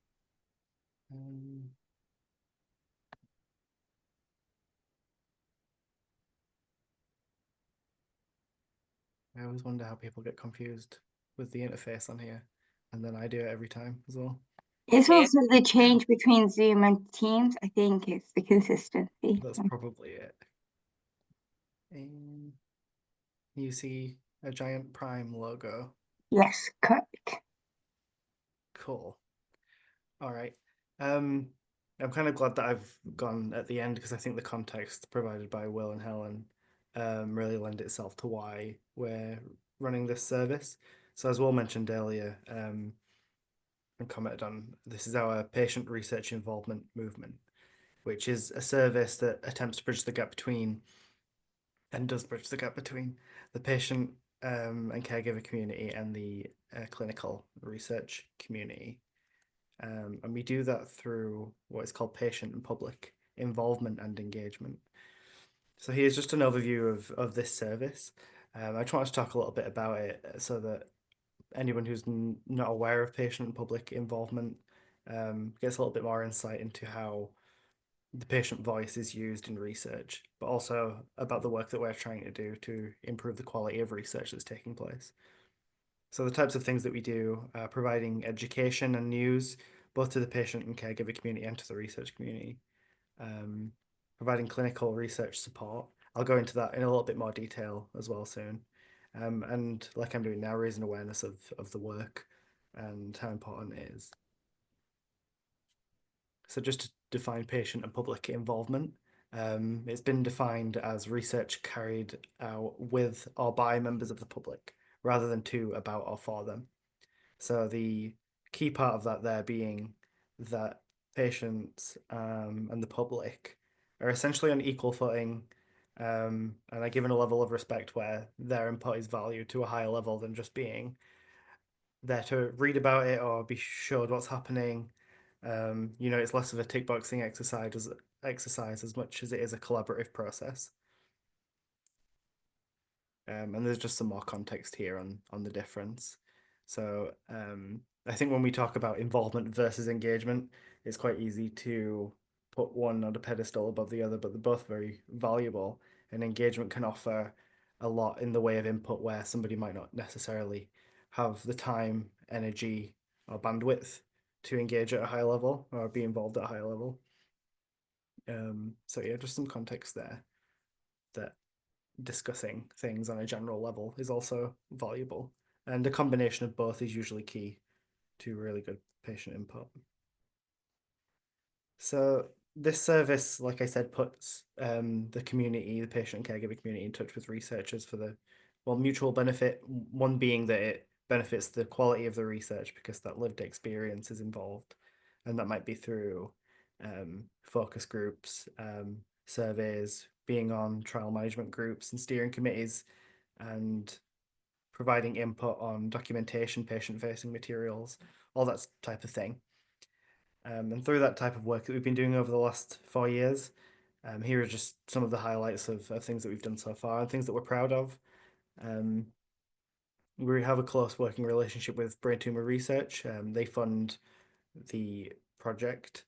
Speaker 5: I always wonder how people get confused with the interface on here, and then I do it every time as well.
Speaker 1: It's
Speaker 4: Yeah.
Speaker 1: also the change between Zoom and Teams. I think it's the consistency.
Speaker 5: That's probably it. You see a giant Prime logo.
Speaker 1: Yes, correct.
Speaker 5: Cool. All right. I'm kind of glad that I've gone at the end, because I think the context provided by Will and Helen really lend itself to why we're running this service. So as Will mentioned earlier, and commented on, this is our patient research involvement movement, which is a service that attempts to bridge the gap between, and does bridge the gap between, the patient and caregiver community and the clinical research community. And we do that through what is called patient and public involvement and engagement. So here's just an overview of this service. I just want to talk a little bit about it so that anyone who's not aware of patient and public involvement gets a little bit more insight into how the patient voice is used in research, but also about the work that we're trying to do to improve the quality of research that's taking place. So the types of things that we do, providing education and news, both to the patient and caregiver community and to the research community, providing clinical research support. I'll go into that in a little bit more detail as well soon. And like I'm doing now, raising awareness of the work and how important it is. So just to define patient and public involvement, it's been defined as research carried out with or by members of the public, rather than to, about, or for them. So the key part of that there being that patients and the public are essentially on equal footing, and are given a level of respect where their input is valued to a higher level than just being there to read about it or be showed what's happening. You know, it's less of a tick boxing exercise as much as it is a collaborative process. And there's just some more context here on the difference. So I think when we talk about involvement versus engagement, it's quite easy to put one on a pedestal above the other, but they're both very valuable. And engagement can offer a lot in the way of input where somebody might not necessarily have the time, energy, or bandwidth to engage at a high level or be involved at a high level. So yeah, just some context there that discussing things on a general level is also valuable. And a combination of both is usually key to really good patient input. So this service, like I said, puts the community, the patient and caregiver community, in touch with researchers for the mutual benefit. One being that it benefits the quality of the research because that lived experience is involved, and that might be through focus groups, surveys, being on trial management groups and steering committees, and providing input on documentation, patient-facing materials, all that type of thing. And through that type of work that we've been doing over the last 4 years, here are just some of the highlights of things that we've done so far and things that we're proud of. We have a close working relationship with Brain Tumor Research. They fund the project,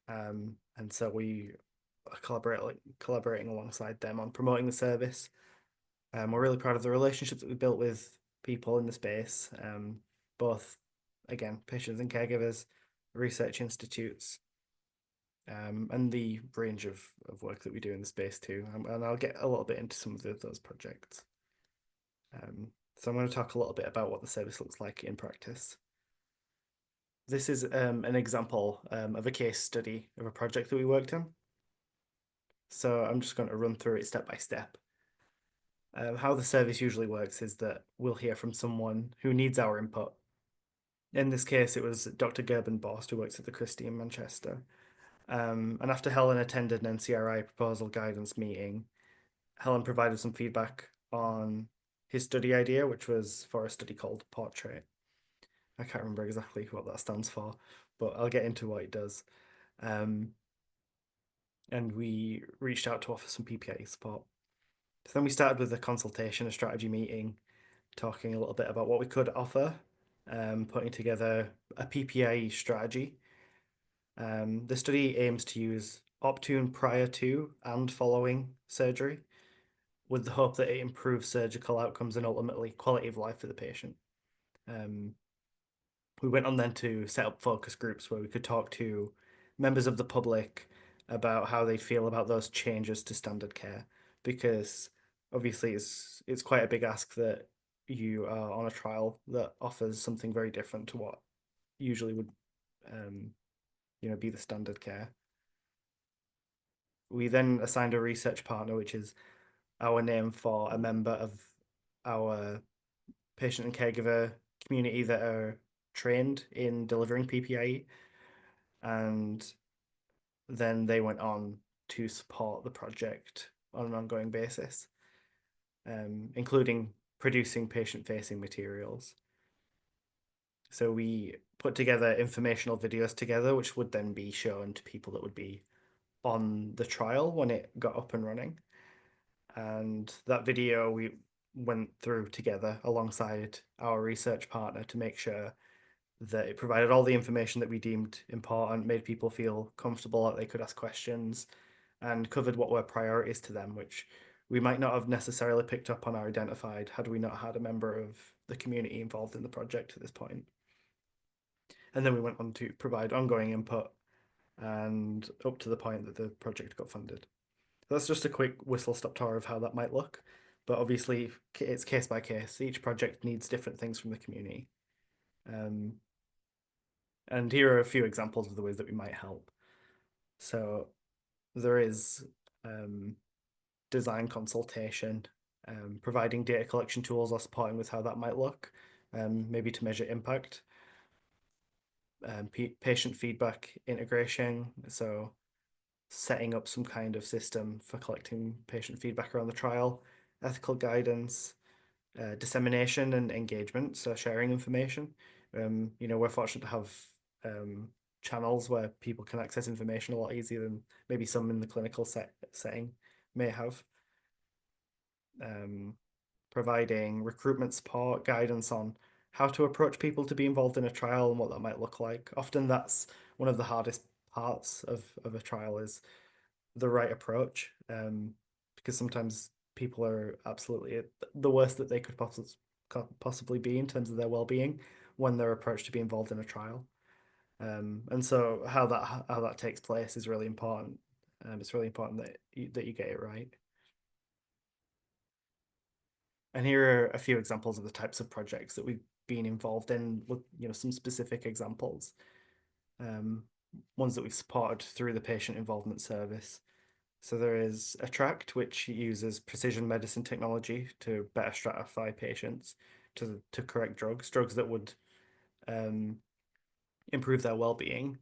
Speaker 5: and so we are collaborating alongside them on promoting the service. We're really proud of the relationships that we built with people in the space, both, again, patients and caregivers, research institutes, and the range of work that we do in the space too. And I'll get a little bit into some of those projects. So I'm going to talk a little bit about what the service looks like in practice. This is an example of a case study of a project that we worked on. So I'm just going to run through it step by step. How the service usually works is that we'll hear from someone who needs our input. In this case, it was Dr. Gerben Borst, who works at the Christie in Manchester. And after Helen attended an NCRI proposal guidance meeting, Helen provided some feedback on his study idea, which was for a study called Portrait. I can't remember exactly what that stands for, but I'll get into what it does. And we reached out to offer some PPA support. So then we started with a consultation, a strategy meeting, talking a little bit about what we could offer, putting together a PPA strategy. The study aims to use Optune prior to and following surgery, with the hope that it improves surgical outcomes and ultimately quality of life for the patient. We went on then to set up focus groups where we could talk to members of the public about how they feel about those changes to standard care, because obviously it's quite a big ask that you are on a trial that offers something very different to what usually would be the standard care. We then assigned a research partner, which is our name for a member of our patient and caregiver community that are trained in delivering PPIE, and then they went on to support the project on an ongoing basis, including producing patient-facing materials. So we put together informational videos together, which would then be shown to people that would be on the trial when it got up and running. And that video we went through together alongside our research partner to make sure that it provided all the information that we deemed important, made people feel comfortable that they could ask questions, and covered what were priorities to them, which we might not have necessarily picked up on or identified had we not had a member of the community involved in the project at this point. And then we went on to provide ongoing input and up to the point that the project got funded. That's just a quick whistle-stop tour of how that might look, but obviously it's case by case. Each project needs different things from the community. And here are a few examples of the ways that we might help. So there is design consultation, providing data collection tools or supporting with how that might look, maybe to measure impact. Patient feedback integration, so setting up some kind of system for collecting patient feedback around the trial, ethical guidance, dissemination and engagement, so sharing information. We're fortunate to have channels where people can access information a lot easier than maybe some in the clinical setting may have. Providing recruitment support, guidance on how to approach people to be involved in a trial and what that might look like. Often that's one of the hardest parts of a trial, is the right approach, because sometimes people are absolutely at the worst that they could possibly be in terms of their well-being when they're approached to be involved in a trial. And so how that takes place is really important. It's really important that you get it right. And here are a few examples of the types of projects that we've been involved in, with some specific examples. Ones that we've supported through the patient involvement service. So there is Attract, which uses precision medicine technology to better stratify patients to correct drugs that would improve their well-being,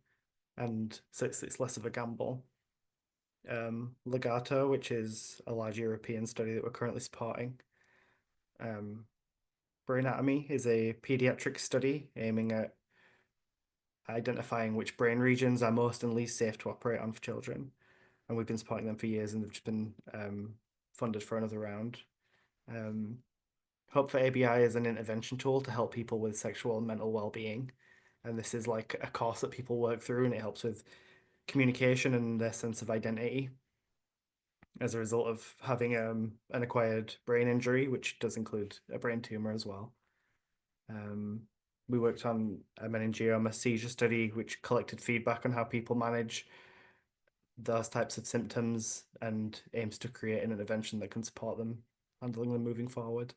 Speaker 5: and so it's less of a gamble. Legato, which is a large European study that we're currently supporting. Brainatomy is a pediatric study aiming at identifying which brain regions are most and least safe to operate on for children. And we've been supporting them for years, and they've just been funded for another round. hope for ABI is an intervention tool to help people with sexual and mental well-being. And this is like a course that people work through, and it helps with communication and their sense of identity as a result of having an acquired brain injury, which does include a brain tumor as well. We worked on a meningioma seizure study, which collected feedback on how people manage those types of symptoms and aims to create an intervention that can support them handling them moving forward.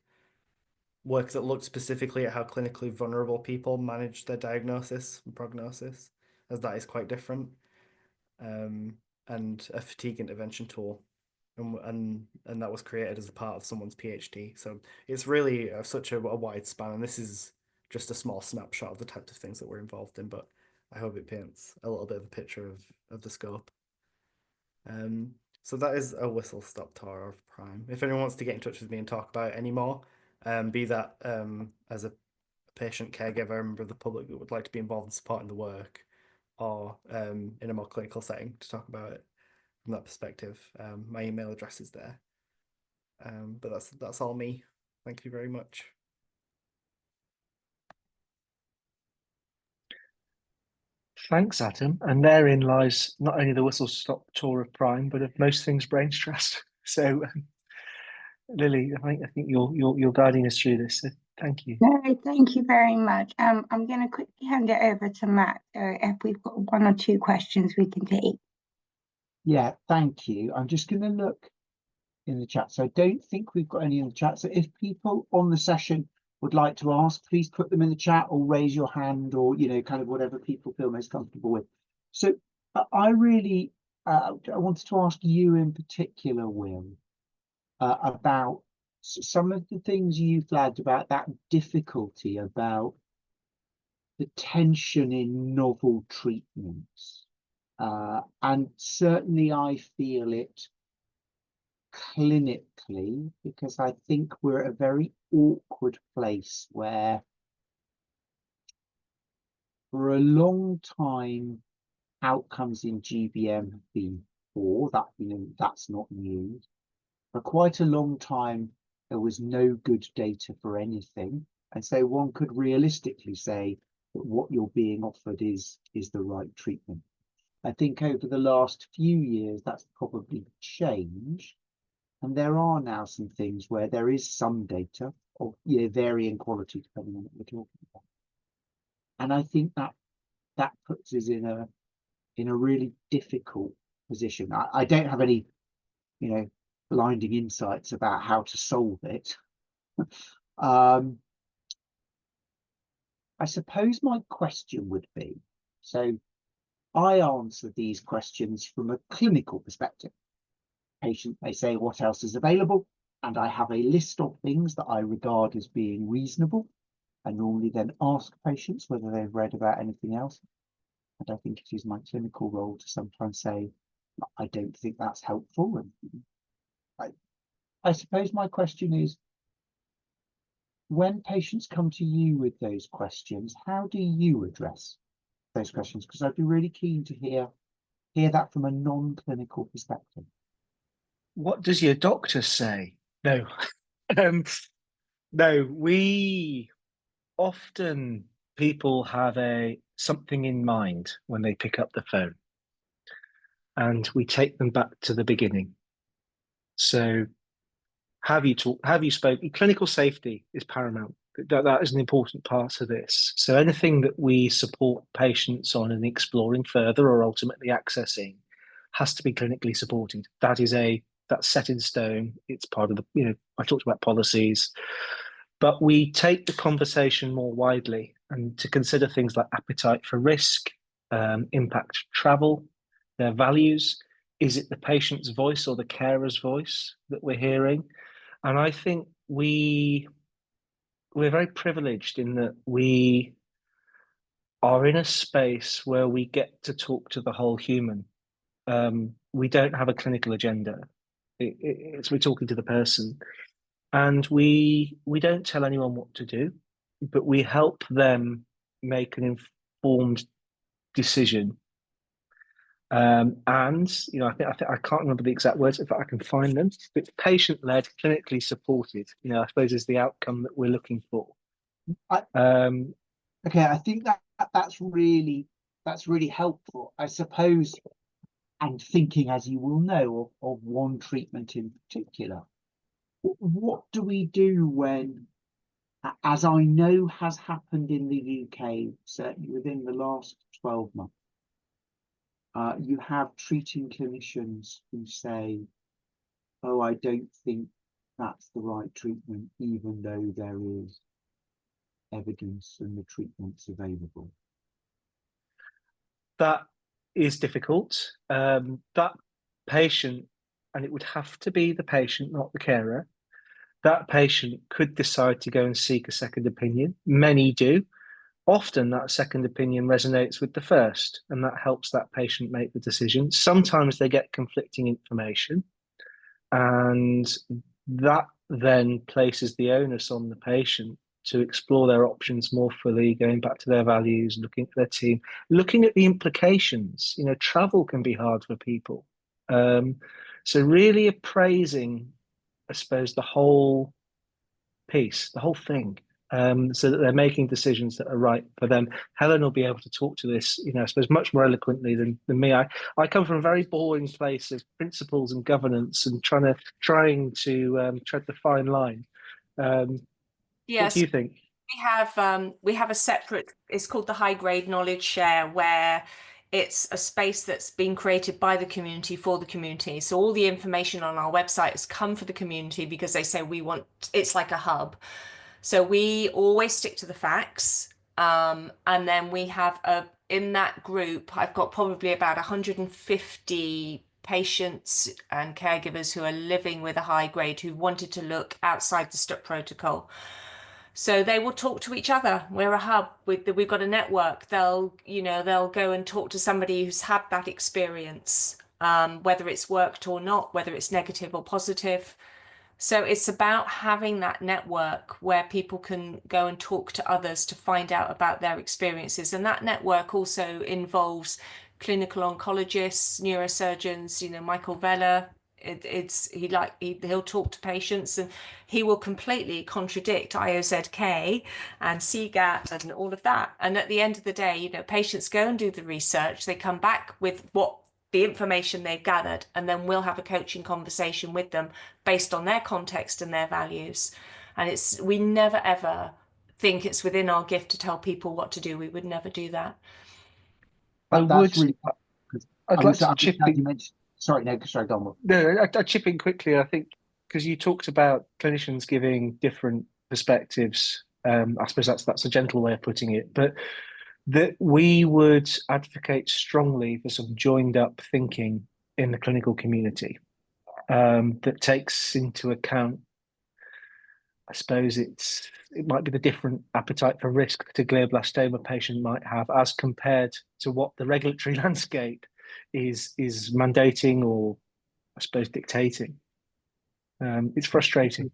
Speaker 5: Work that looked specifically at how clinically vulnerable people manage their diagnosis and prognosis, as that is quite different. And a fatigue intervention tool, and that was created as a part of someone's PhD. So it's really such a wide span, and this is just a small snapshot of the types of things that we're involved in, but I hope it paints a little bit of a picture of the scope. So that is a whistle-stop tour of Prime. If anyone wants to get in touch with me and talk about it anymore, be that as a patient, caregiver, member of the public that would like to be involved in supporting the work, or in a more clinical setting to talk about it from that perspective, my email address is there. But that's all me. Thank you very much.
Speaker 3: Thanks, Adam. And therein lies not only the whistle-stop tour of Prime, but of most things brainsTrust. So, Lily, I think you're guiding us through this. So thank you.
Speaker 1: No, thank you very much. I'm going to quickly hand it over to Matt. So if we've got one or two questions we can take.
Speaker 2: Yeah, thank you. I'm just going to look in the chat. So I don't think we've got any in the chat. So if people on the session would like to ask, please put them in the chat or raise your hand, or, you know, kind of whatever people feel most comfortable with. So I really, I wanted to ask you in particular, Will, about some of the things you flagged about that difficulty, about the tension in novel treatments. And certainly I feel it clinically, because I think we're at a very awkward place where for a long time outcomes in GBM have been poor. That, you know, that's not news. For quite a long time there was no good data for anything, and so one could realistically say that what you're being offered is the right treatment. I think over the last few years that's probably changed, and there are now some things where there is some data of, you know, varying quality depending on what we're talking about. And I think that puts us in a really difficult position. I don't have any, you know, blinding insights about how to solve it. I suppose my question would be, so I answer these questions from a clinical perspective. Patient may say, what else is available? And I have a list of things that I regard as being reasonable. I normally then ask patients whether they've read about anything else. And I think it is my clinical role to sometimes say, I don't think that's helpful. And I suppose my question is, when patients come to you with those questions, how do you address those questions? Because I'd be really keen to hear that from a non-clinical perspective.
Speaker 3: What does your doctor say? No. No, we often, people have something in mind when they pick up the phone, and we take them back to the beginning. So have you spoken? Clinical safety is paramount. That is an important part of this. So anything that we support patients on and exploring further or ultimately accessing has to be clinically supported. That's set in stone. It's part of the, you know, I talked about policies, but we take the conversation more widely and to consider things like appetite for risk, impact travel, their values. Is it the patient's voice or the carer's voice that we're hearing? And I think we're very privileged in that we are in a space where we get to talk to the whole human. We don't have a clinical agenda. It's we're talking to the person, and we don't tell anyone what to do, but we help them make an informed decision. And I think I can't remember the exact words. In fact, I can find them. It's patient-led, clinically supported. I suppose is the outcome that we're looking for.
Speaker 2: Okay, I think that's really helpful, I suppose. And thinking, as you will know, of one treatment in particular, what do we do when, as I know has happened in the UK, certainly within the last 12 months, you have treating clinicians who say, oh, I don't think that's the right treatment, even though there is evidence and the treatment's available?
Speaker 3: That is difficult. That patient, and it would have to be the patient, not the carer, that patient could decide to go and seek a second opinion. Many do. Often that second opinion resonates with the first, and that helps that patient make the decision. Sometimes they get conflicting information, and that then places the onus on the patient to explore their options more fully, going back to their values, looking at their team, looking at the implications. Travel can be hard for people. So really appraising, I suppose, the whole piece, the whole thing, so that they're making decisions that are right for them. Helen will be able to talk to this, I suppose, much more eloquently than me. I come from a very boring place of principles and governance and trying to tread the fine line. What do you think?
Speaker 4: We have a separate, it's called the high grade knowledge share, where it's a space that's been created by the community for the community. So all the information on our website has come for the community because they say it's like a hub. So we always stick to the facts. And then we have in that group, I've got probably about 150 patients and caregivers who are living with a high grade who wanted to look outside the STUP protocol. So they will talk to each other. We're a hub. We've got a network. They'll go and talk to somebody who's had that experience, whether it's worked or not, whether it's negative or positive. So it's about having that network where people can go and talk to others to find out about their experiences. And that network also involves clinical oncologists, neurosurgeons, Michael Vella. He'll talk to patients, and he will completely contradict IOZK and CGAT and all of that. And at the end of the day, patients go and do the research. They come back with the information they've gathered, and then we'll have a coaching conversation with them based on their context and their values. And we never ever think it's within our gift to tell people what to do. We would never do that.
Speaker 3: I'd like to chip in.
Speaker 2: Sorry, no, sorry, go on.
Speaker 3: No, I'd chip in quickly. I think because you talked about clinicians giving different perspectives. I suppose that's a gentle way of putting it, but that we would advocate strongly for some joined up thinking in the clinical community that takes into account, I suppose it might be the different appetite for risk that a glioblastoma patient might have as compared to what the regulatory landscape is mandating or, I suppose, dictating. It's frustrating.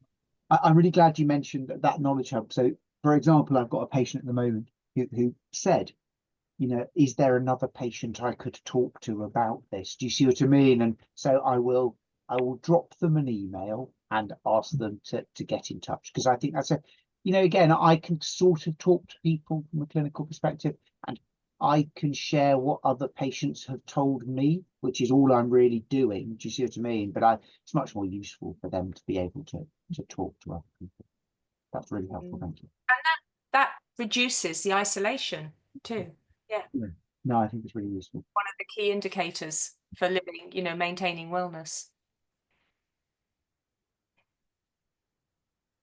Speaker 2: I'm really glad you mentioned that knowledge hub. So, for example, I've got a patient at the moment who said, is there another patient I could talk to about this? Do you see what I mean? And so I will drop them an email and ask them to get in touch, because I think that's again, I can sort of talk to people from a clinical perspective, and I can share what other patients have told me, which is all I'm really doing. Do you see what I mean? But it's much more useful for them to be able to talk to other people. That's really helpful. Thank you.
Speaker 4: And that reduces the isolation too. Yeah.
Speaker 2: No, I think it's really useful.
Speaker 4: One of the key indicators for living, maintaining wellness.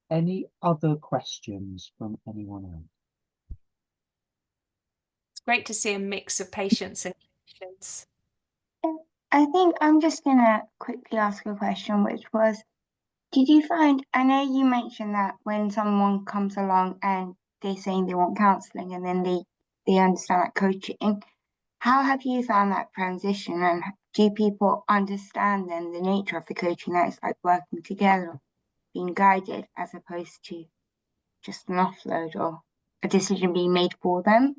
Speaker 2: Any other questions from anyone else?
Speaker 4: It's great to see a mix of patients and clinicians.
Speaker 1: I think I'm just going to quickly ask a question, which was, did you find, I know you mentioned that when someone comes along and they're saying they want counselling and then they understand that coaching, how have you found that transition, and do people understand then the nature of the coaching, that it's like working together, being guided, as opposed to just an offload or a decision being made for them?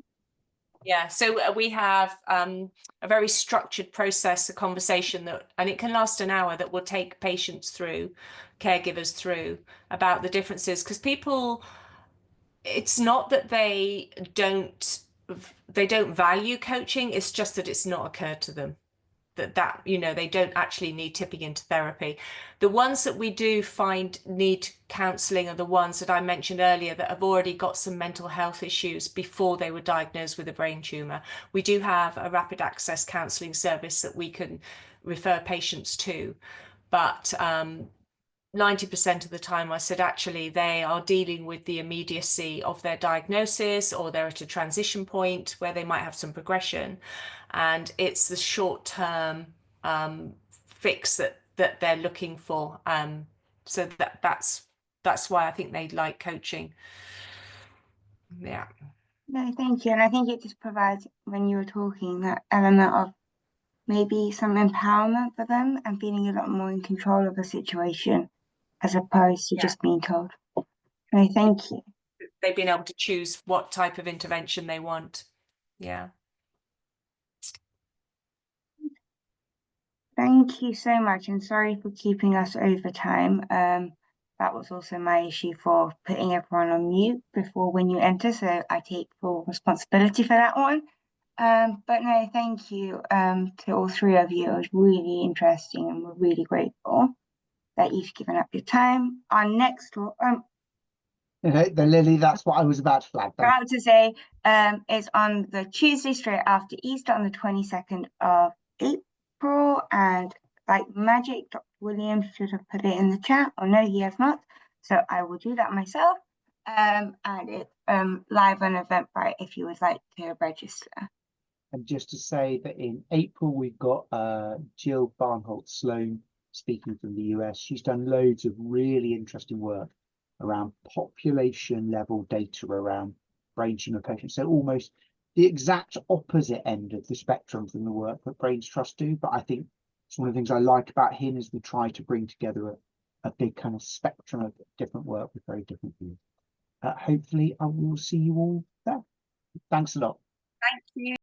Speaker 4: Yeah, so we have a very structured process, a conversation and it can last an hour, that will take patients through, caregivers through, about the differences, because people, it's not that they don't value coaching, it's just that it's not occurred to them that they don't actually need tipping into therapy. The ones that we do find need counselling are the ones that I mentioned earlier, that have already got some mental health issues before they were diagnosed with a brain tumour. We do have a rapid access counselling service that we can refer patients to, but 90% of the time I said actually they are dealing with the immediacy of their diagnosis, or they're at a transition point where they might have some progression, and it's the short-term fix that they're looking for. So that's why I think they like coaching. Yeah.
Speaker 1: No, thank you. And I think it just provides, when you were talking, that element of maybe some empowerment for them and feeling a lot more in control of a situation, as opposed to just being told. No, thank you.
Speaker 4: They've been able to choose what type of intervention they want. Yeah.
Speaker 1: Thank you so much, and sorry for keeping us over time. That was also my issue for putting everyone on mute before when you enter, so I take full responsibility for that one. But no, thank you to all three of you. It was really interesting, and we're really grateful that you've given up your time. Our next
Speaker 2: The Lily, that's what I was about to flag.
Speaker 1: proud to say is on the Tuesday straight after Easter, on the 22nd of April, and like magic, Dr. Williams should have put it in the chat. Oh no, he has not, so I will do that myself. And it's live on Eventbrite if you would like to register.
Speaker 2: And just to say that in April we've got Jill Barnholt-Sloan speaking from the US. She's done loads of really interesting work around population level data around brain tumour patients. So almost the exact opposite end of the spectrum from the work that brainsTrust do. But I think it's one of the things I like about him is we try to bring together a big kind of spectrum of different work with very different views. Hopefully I will see you all there. Thanks a lot.
Speaker 4: Thank you.